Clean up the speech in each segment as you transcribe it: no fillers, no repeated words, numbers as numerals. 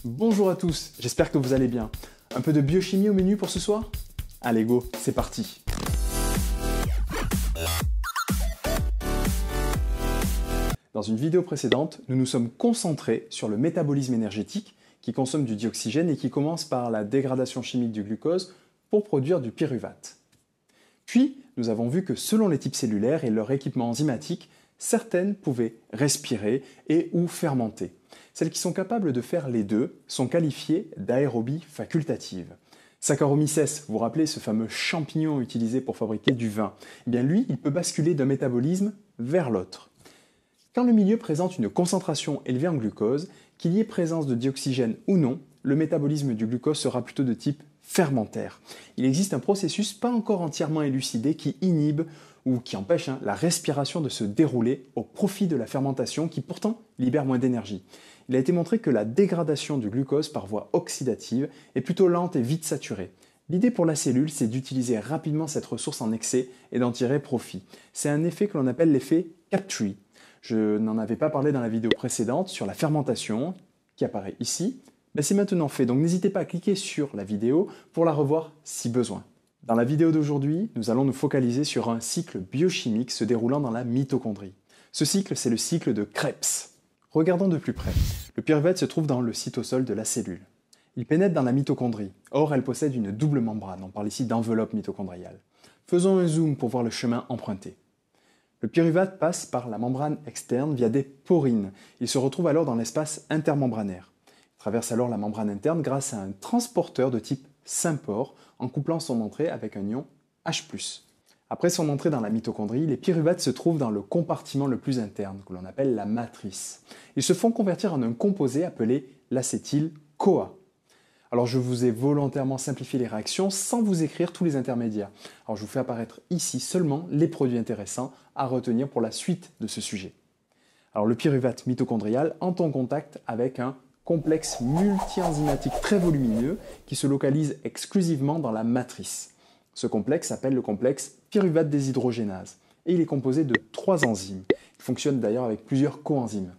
Bonjour à tous, j'espère que vous allez bien. Un peu de biochimie au menu pour ce soir? Allez go, c'est parti. Dans une vidéo précédente, nous nous sommes concentrés sur le métabolisme énergétique qui consomme du dioxygène et qui commence par la dégradation chimique du glucose pour produire du pyruvate. Puis, nous avons vu que selon les types cellulaires et leur équipement enzymatique, certaines pouvaient respirer et ou fermenter. Celles qui sont capables de faire les deux sont qualifiées d'aérobie facultative. Saccharomyces, vous vous rappelez ce fameux champignon utilisé pour fabriquer du vin? Eh bien lui, il peut basculer d'un métabolisme vers l'autre. Quand le milieu présente une concentration élevée en glucose, qu'il y ait présence de dioxygène ou non, le métabolisme du glucose sera plutôt de type fermentaire. Il existe un processus pas encore entièrement élucidé qui inhibe ou qui empêche la respiration de se dérouler au profit de la fermentation qui pourtant libère moins d'énergie. Il a été montré que la dégradation du glucose par voie oxydative est plutôt lente et vite saturée. L'idée pour la cellule, c'est d'utiliser rapidement cette ressource en excès et d'en tirer profit. C'est un effet que l'on appelle l'effet Captree. Je n'en avais pas parlé dans la vidéo précédente sur la fermentation qui apparaît ici. C'est maintenant fait, donc n'hésitez pas à cliquer sur la vidéo pour la revoir si besoin. Dans la vidéo d'aujourd'hui, nous allons nous focaliser sur un cycle biochimique se déroulant dans la mitochondrie. Ce cycle, c'est le cycle de Krebs. Regardons de plus près. Le pyruvate se trouve dans le cytosol de la cellule. Il pénètre dans la mitochondrie. Or, elle possède une double membrane. On parle ici d'enveloppe mitochondriale. Faisons un zoom pour voir le chemin emprunté. Le pyruvate passe par la membrane externe via des porines. Il se retrouve alors dans l'espace intermembranaire. Il traverse alors la membrane interne grâce à un transporteur de type Sympore en couplant son entrée avec un ion H+. Après son entrée dans la mitochondrie, les pyruvates se trouvent dans le compartiment le plus interne, que l'on appelle la matrice. Ils se font convertir en un composé appelé l'acétyl-CoA. Alors je vous ai volontairement simplifié les réactions sans vous écrire tous les intermédiaires. Alors je vous fais apparaître ici seulement les produits intéressants à retenir pour la suite de ce sujet. Alors le pyruvate mitochondrial entre en contact avec un complexe multi-enzymatique très volumineux qui se localise exclusivement dans la matrice. Ce complexe s'appelle le complexe pyruvate déshydrogénase et il est composé de 3 enzymes. Il fonctionne d'ailleurs avec plusieurs coenzymes.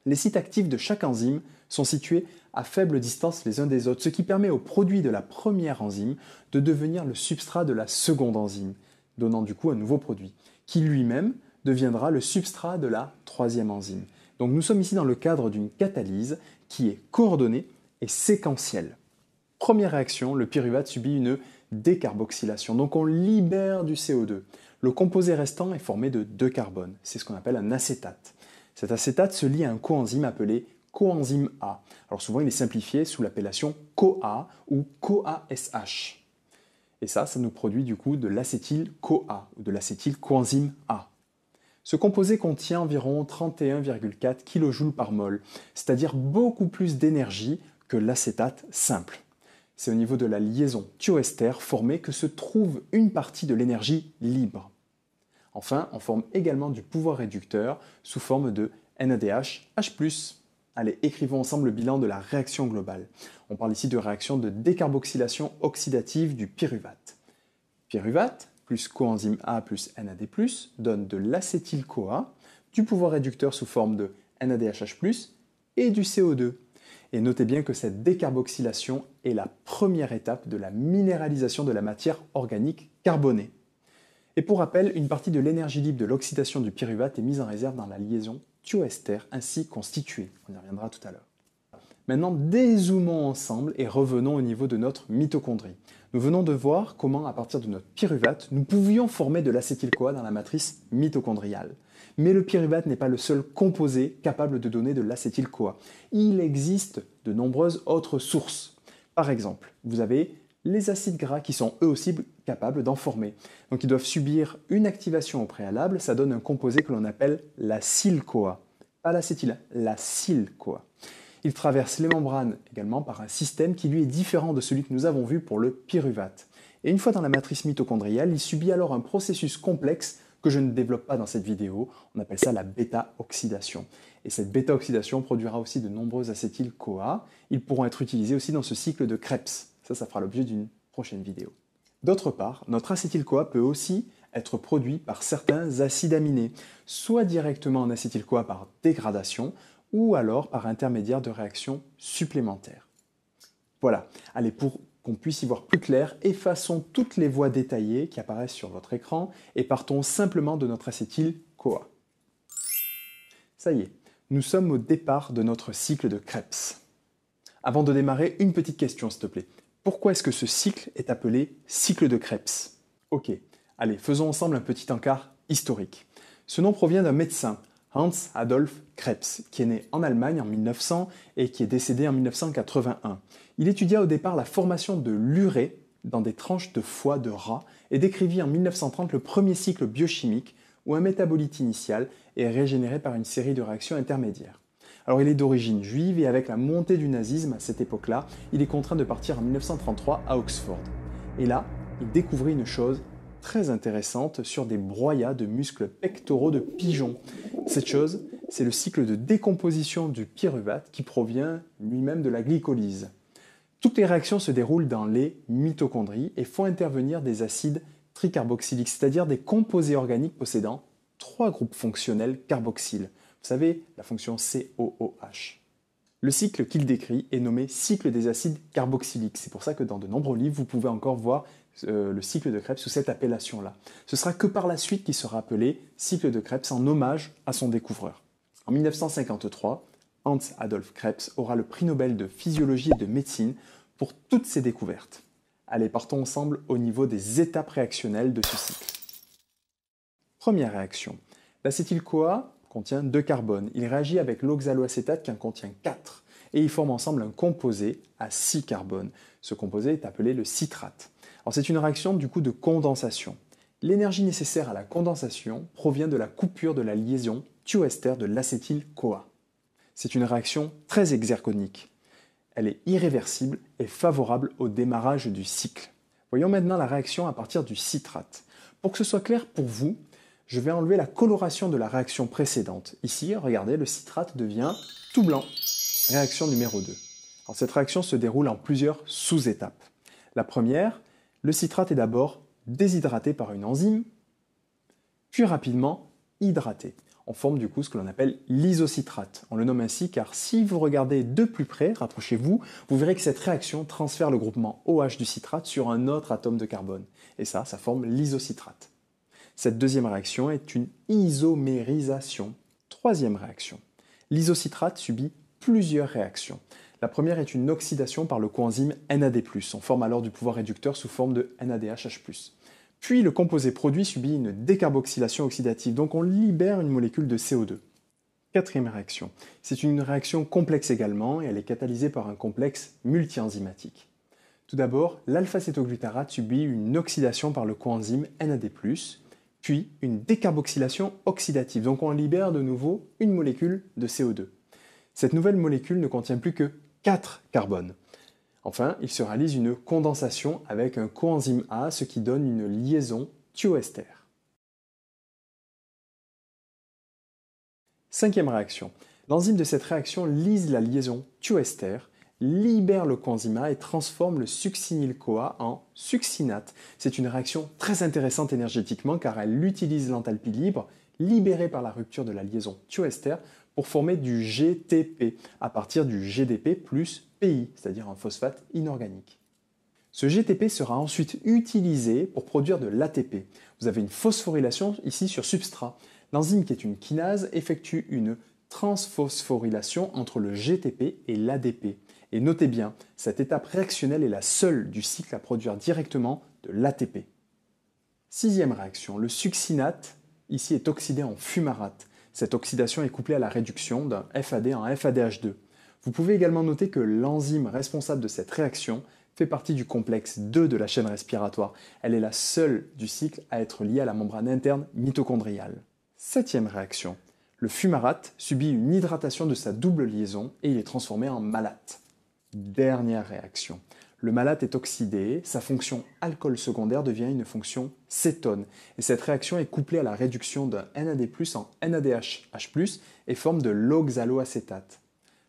Les sites actifs de chaque enzyme sont situés à faible distance les uns des autres, ce qui permet au produit de la première enzyme de devenir le substrat de la seconde enzyme, donnant du coup un nouveau produit, qui lui-même deviendra le substrat de la troisième enzyme. Donc nous sommes ici dans le cadre d'une catalyse qui est coordonnée et séquentielle. Première réaction, le pyruvate subit une décarboxylation, donc on libère du CO2. Le composé restant est formé de 2 carbones, c'est ce qu'on appelle un acétate. Cet acétate se lie à un coenzyme appelé coenzyme A. Alors souvent il est simplifié sous l'appellation CoA ou CoASH. Et ça nous produit du coup de l'acétyl-CoA ou de l'acétyl-coenzyme A. Ce composé contient environ 31,4 kJ par mol, c'est-à-dire beaucoup plus d'énergie que l'acétate simple. C'est au niveau de la liaison thioester formée que se trouve une partie de l'énergie libre. Enfin, on forme également du pouvoir réducteur sous forme de NADH-H+. Allez, écrivons ensemble le bilan de la réaction globale. On parle ici de réaction de décarboxylation oxydative du pyruvate. Pyruvate plus coenzyme A plus NAD+, donne de l'acétyl-CoA, du pouvoir réducteur sous forme de NADH+, et du CO2. Et notez bien que cette décarboxylation est la première étape de la minéralisation de la matière organique carbonée. Et pour rappel, une partie de l'énergie libre de l'oxydation du pyruvate est mise en réserve dans la liaison thioester ainsi constituée. On y reviendra tout à l'heure. Maintenant, dézoomons ensemble et revenons au niveau de notre mitochondrie. Nous venons de voir comment, à partir de notre pyruvate, nous pouvions former de l'acétyl-CoA dans la matrice mitochondriale. Mais le pyruvate n'est pas le seul composé capable de donner de l'acétyl-CoA. Il existe de nombreuses autres sources. Par exemple, vous avez les acides gras qui sont eux aussi capables d'en former. Donc ils doivent subir une activation au préalable, ça donne un composé que l'on appelle l'acyl-CoA. Pas l'acétyl, l'acyl-CoA. Il traverse les membranes également par un système qui lui est différent de celui que nous avons vu pour le pyruvate. Et une fois dans la matrice mitochondriale, il subit alors un processus complexe que je ne développe pas dans cette vidéo. On appelle ça la bêta-oxydation. Et cette bêta-oxydation produira aussi de nombreux acétyl-CoA. Ils pourront être utilisés aussi dans ce cycle de Krebs. Ça fera l'objet d'une prochaine vidéo. D'autre part, notre acétyl-CoA peut aussi être produit par certains acides aminés, soit directement en acétyl-CoA par dégradation, ou alors par intermédiaire de réactions supplémentaires. Voilà, allez, pour qu'on puisse y voir plus clair, effaçons toutes les voies détaillées qui apparaissent sur votre écran et partons simplement de notre acétyl-CoA. Ça y est, nous sommes au départ de notre cycle de Krebs. Avant de démarrer, une petite question s'il te plaît. Pourquoi est-ce que ce cycle est appelé cycle de Krebs? Ok, allez, faisons ensemble un petit encart historique. Ce nom provient d'un médecin, Hans Adolf Krebs, qui est né en Allemagne en 1900 et qui est décédé en 1981. Il étudia au départ la formation de l'urée dans des tranches de foie de rat et décrivit en 1930 le premier cycle biochimique où un métabolite initial est régénéré par une série de réactions intermédiaires. Alors il est d'origine juive et avec la montée du nazisme à cette époque-là, il est contraint de partir en 1933 à Oxford. Et là, il découvrit une chose très intéressante sur des broyats de muscles pectoraux de pigeons. Cette chose, c'est le cycle de décomposition du pyruvate qui provient lui-même de la glycolyse. Toutes les réactions se déroulent dans les mitochondries et font intervenir des acides tricarboxyliques, c'est-à-dire des composés organiques possédant 3 groupes fonctionnels carboxyles. Vous savez, la fonction COOH. Le cycle qu'il décrit est nommé cycle des acides carboxyliques. C'est pour ça que dans de nombreux livres, vous pouvez encore voir le cycle de Krebs sous cette appellation-là. Ce sera que par la suite qu'il sera appelé cycle de Krebs en hommage à son découvreur. En 1953, Hans Adolf Krebs aura le prix Nobel de physiologie et de médecine pour toutes ses découvertes. Allez, partons ensemble au niveau des étapes réactionnelles de ce cycle. Première réaction. L'acétyl-CoA contient 2 carbones. Il réagit avec l'oxaloacétate qui en contient 4 et ils forment ensemble un composé à 6 carbones. Ce composé est appelé le citrate. Alors c'est une réaction du coup de condensation. L'énergie nécessaire à la condensation provient de la coupure de la liaison thioester de l'acétyl-CoA. C'est une réaction très exergonique. Elle est irréversible et favorable au démarrage du cycle. Voyons maintenant la réaction à partir du citrate. Pour que ce soit clair pour vous, je vais enlever la coloration de la réaction précédente. Ici, regardez, le citrate devient tout blanc. Réaction numéro 2. Alors, cette réaction se déroule en plusieurs sous-étapes. La première, le citrate est d'abord déshydraté par une enzyme, puis rapidement hydraté. On forme du coup ce que l'on appelle l'isocitrate. On le nomme ainsi car si vous regardez de plus près, rapprochez-vous, vous verrez que cette réaction transfère le groupement OH du citrate sur un autre atome de carbone. Et ça forme l'isocitrate. Cette deuxième réaction est une isomérisation. Troisième réaction. L'isocitrate subit plusieurs réactions. La première est une oxydation par le coenzyme NAD+. On forme alors du pouvoir réducteur sous forme de NADH+. Puis le composé produit subit une décarboxylation oxydative, donc on libère une molécule de CO2. Quatrième réaction. C'est une réaction complexe également et elle est catalysée par un complexe multienzymatique. Tout d'abord, l'alpha-cétoglutarate subit une oxydation par le coenzyme NAD+, puis une décarboxylation oxydative, donc on libère de nouveau une molécule de CO2. Cette nouvelle molécule ne contient plus que 4 carbones. Enfin, il se réalise une condensation avec un coenzyme A, ce qui donne une liaison thioester. Cinquième réaction. L'enzyme de cette réaction lise la liaison thioester, libère le coenzyme A et transforme le succinyl-CoA en succinate. C'est une réaction très intéressante énergétiquement car elle utilise l'enthalpie libre libérée par la rupture de la liaison thioester pour former du GTP à partir du GDP plus PI, c'est-à-dire un phosphate inorganique. Ce GTP sera ensuite utilisé pour produire de l'ATP. Vous avez une phosphorylation ici sur substrat. L'enzyme qui est une kinase effectue une transphosphorylation entre le GTP et l'ADP. Et notez bien, cette étape réactionnelle est la seule du cycle à produire directement de l'ATP. Sixième réaction, le succinate ici est oxydé en fumarate. Cette oxydation est couplée à la réduction d'un FAD en FADH2. Vous pouvez également noter que l'enzyme responsable de cette réaction fait partie du complexe 2 de la chaîne respiratoire. Elle est la seule du cycle à être liée à la membrane interne mitochondriale. Septième réaction. Le fumarate subit une hydratation de sa double liaison et il est transformé en malate. Dernière réaction. Le malate est oxydé, sa fonction alcool secondaire devient une fonction cétone. Et cette réaction est couplée à la réduction d'un NAD+ en NADH+ et forme de l'oxaloacétate.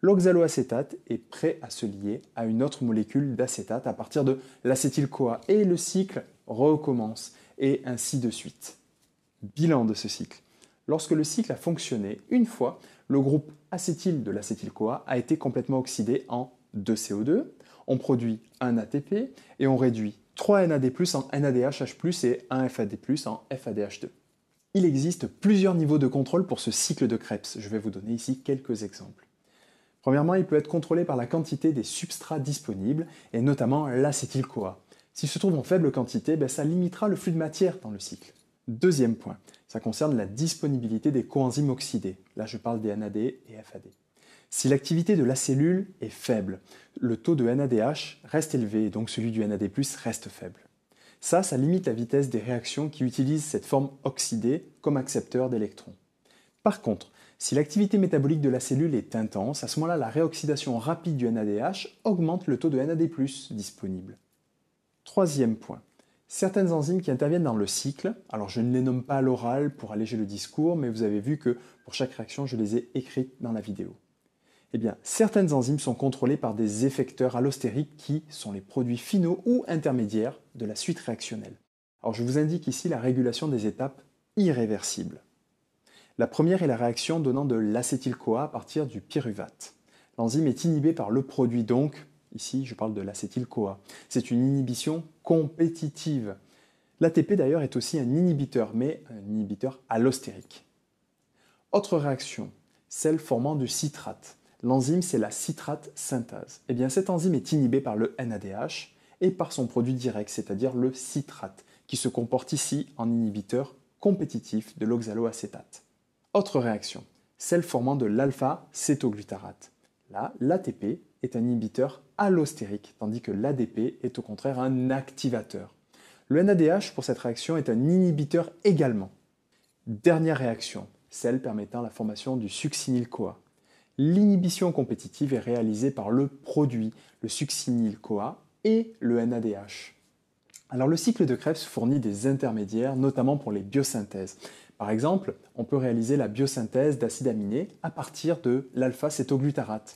L'oxaloacétate est prêt à se lier à une autre molécule d'acétate à partir de l'acétyl-CoA et le cycle recommence et ainsi de suite. Bilan de ce cycle. Lorsque le cycle a fonctionné une fois, le groupe acétyl de l'acétyl-CoA a été complètement oxydé en 2CO2, on produit un ATP et on réduit 3 NAD+ en NADH+ et 1 FAD+ en FADH2. Il existe plusieurs niveaux de contrôle pour ce cycle de Krebs. Je vais vous donner ici quelques exemples. Premièrement, il peut être contrôlé par la quantité des substrats disponibles et notamment l'acétyl-CoA. S'il se trouve en faible quantité, ça limitera le flux de matière dans le cycle. Deuxième point, ça concerne la disponibilité des coenzymes oxydés. Là, je parle des NAD et FAD. Si l'activité de la cellule est faible, le taux de NADH reste élevé et donc celui du NAD+ reste faible. Ça limite la vitesse des réactions qui utilisent cette forme oxydée comme accepteur d'électrons. Par contre, si l'activité métabolique de la cellule est intense, à ce moment-là, la réoxydation rapide du NADH augmente le taux de NAD+ disponible. Troisième point. Certaines enzymes qui interviennent dans le cycle, alors je ne les nomme pas à l'oral pour alléger le discours, mais vous avez vu que pour chaque réaction, je les ai écrites dans la vidéo. Eh bien, certaines enzymes sont contrôlées par des effecteurs allostériques qui sont les produits finaux ou intermédiaires de la suite réactionnelle. Alors je vous indique ici la régulation des étapes irréversibles. La première est la réaction donnant de l'acétyl-CoA à partir du pyruvate. L'enzyme est inhibée par le produit donc, ici je parle de l'acétyl-CoA. C'est une inhibition compétitive. L'ATP d'ailleurs est aussi un inhibiteur, mais un inhibiteur allostérique. Autre réaction, celle formant du citrate. L'enzyme, c'est la citrate synthase. Eh bien, cette enzyme est inhibée par le NADH et par son produit direct, c'est-à-dire le citrate, qui se comporte ici en inhibiteur compétitif de l'oxaloacétate. Autre réaction, celle formant de l'alpha-cétoglutarate. Là, l'ATP est un inhibiteur allostérique, tandis que l'ADP est au contraire un activateur. Le NADH, pour cette réaction, est un inhibiteur également. Dernière réaction, celle permettant la formation du succinyl-CoA. L'inhibition compétitive est réalisée par le produit, le succinyl-CoA et le NADH. Alors le cycle de Krebs fournit des intermédiaires, notamment pour les biosynthèses. Par exemple, on peut réaliser la biosynthèse d'acides aminés à partir de l'alpha-cétoglutarate.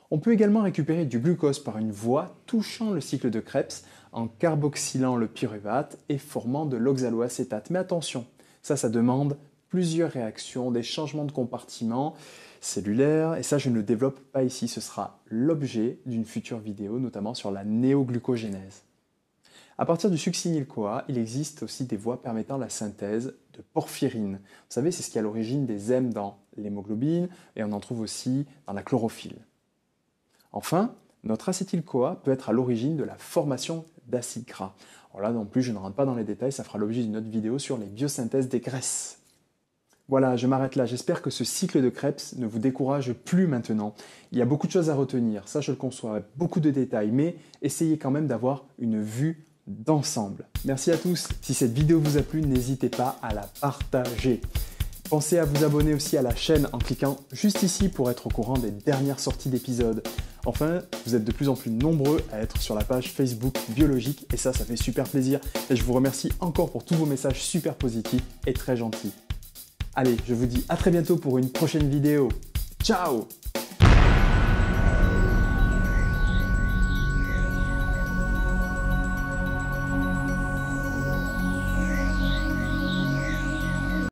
On peut également récupérer du glucose par une voie touchant le cycle de Krebs en carboxylant le pyruvate et formant de l'oxaloacétate. Mais attention, ça demande plusieurs réactions, des changements de compartiment cellulaire, et ça je ne le développe pas ici, ce sera l'objet d'une future vidéo, notamment sur la néoglucogénèse. À partir du succinyl-CoA, il existe aussi des voies permettant la synthèse de porphyrine. Vous savez, c'est ce qui est à l'origine des M dans l'hémoglobine, et on en trouve aussi dans la chlorophylle. Enfin, notre acétyl-CoA peut être à l'origine de la formation d'acides gras. Alors là non plus, je ne rentre pas dans les détails, ça fera l'objet d'une autre vidéo sur les biosynthèses des graisses. Voilà, je m'arrête là. J'espère que ce cycle de Krebs ne vous décourage plus maintenant. Il y a beaucoup de choses à retenir, ça je le conçois, beaucoup de détails, mais essayez quand même d'avoir une vue d'ensemble. Merci à tous. Si cette vidéo vous a plu, n'hésitez pas à la partager. Pensez à vous abonner aussi à la chaîne en cliquant juste ici pour être au courant des dernières sorties d'épisodes. Enfin, vous êtes de plus en plus nombreux à être sur la page Facebook Biologique et ça fait super plaisir. Et je vous remercie encore pour tous vos messages super positifs et très gentils. Allez, je vous dis à très bientôt pour une prochaine vidéo. Ciao!